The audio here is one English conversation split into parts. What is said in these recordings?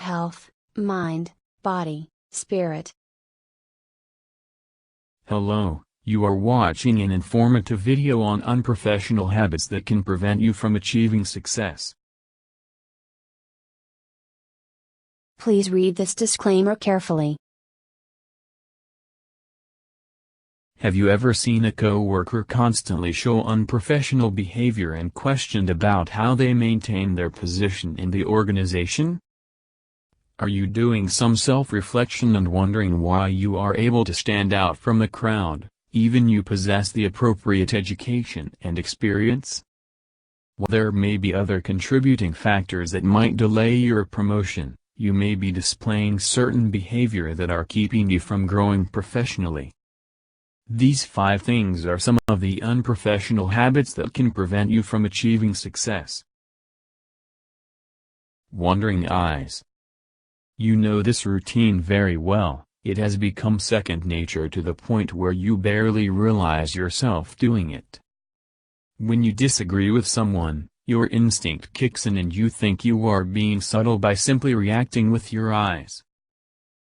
health, mind, body, spirit. Hello, you are watching an informative video on unprofessional habits that can prevent you from achieving success. Please read this disclaimer carefully. Have you ever seen a coworker constantly show unprofessional behavior and questioned about how they maintain their position in the organization? Are you doing some self-reflection and wondering why you are able to stand out from the crowd, even you possess the appropriate education and experience? While there may be other contributing factors that might delay your promotion, you may be displaying certain behavior that are keeping you from growing professionally. These 5 things are some of the unprofessional habits that can prevent you from achieving success. Wandering eyes. You know this routine very well. It has become second nature to the point where you barely realize yourself doing it. When you disagree with someone, your instinct kicks in and you think you are being subtle by simply reacting with your eyes.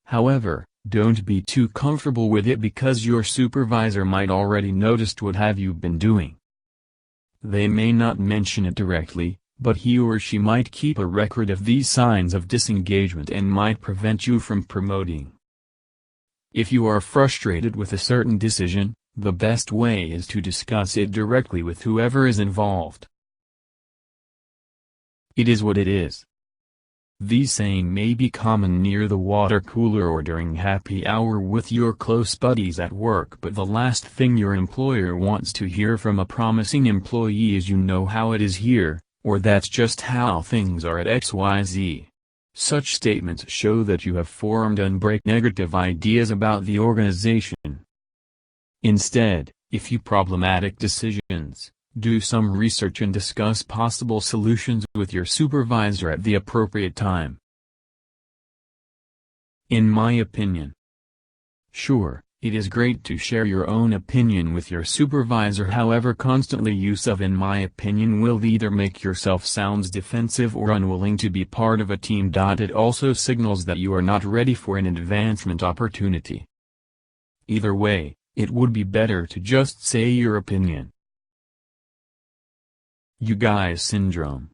However, don't be too comfortable with it because your supervisor might already noticed what have you been doing. They may not mention it directly, but he or she might keep a record of these signs of disengagement and might prevent you from promoting. If you are frustrated with a certain decision, the best way is to discuss it directly with whoever is involved. It is what it is. These saying may be common near the water cooler or during happy hour with your close buddies at work, but the last thing your employer wants to hear from a promising employee is you know how it is here, or that's just how things are at XYZ. Such statements show that you have formed and break negative ideas about the organization. Instead, if you problematic decisions, do some research and discuss possible solutions with your supervisor at the appropriate time. In my opinion. Sure, it is great to share your own opinion with your supervisor, however constantly use of "in my opinion" will either make yourself sound defensive or unwilling to be part of a team. It also signals that you are not ready for an advancement opportunity. Either way, it would be better to just say your opinion. You guys syndrome.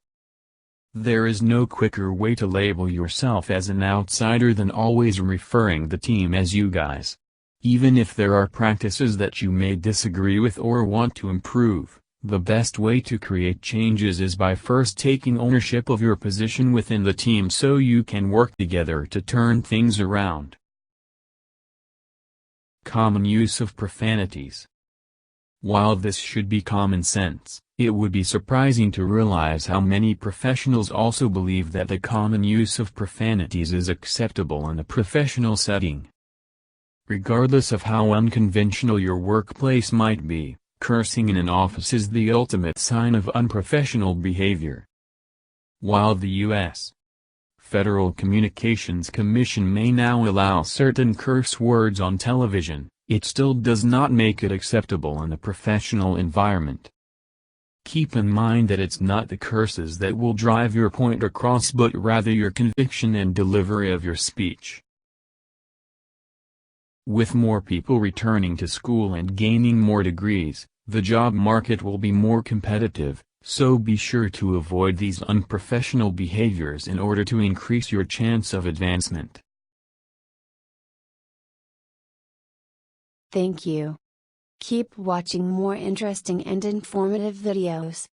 There is no quicker way to label yourself as an outsider than always referring the team as you guys. Even if there are practices that you may disagree with or want to improve, the best way to create changes is by first taking ownership of your position within the team so you can work together to turn things around. Common use of profanities. While this should be common sense, it would be surprising to realize how many professionals also believe that the common use of profanities is acceptable in a professional setting. Regardless of how unconventional your workplace might be, cursing in an office is the ultimate sign of unprofessional behavior. While the U.S. Federal Communications Commission may now allow certain curse words on television, it still does not make it acceptable in a professional environment. Keep in mind that it's not the curses that will drive your point across but rather your conviction and delivery of your speech. With more people returning to school and gaining more degrees, the job market will be more competitive, so be sure to avoid these unprofessional behaviors in order to increase your chance of advancement. Thank you. Keep watching more interesting and informative videos.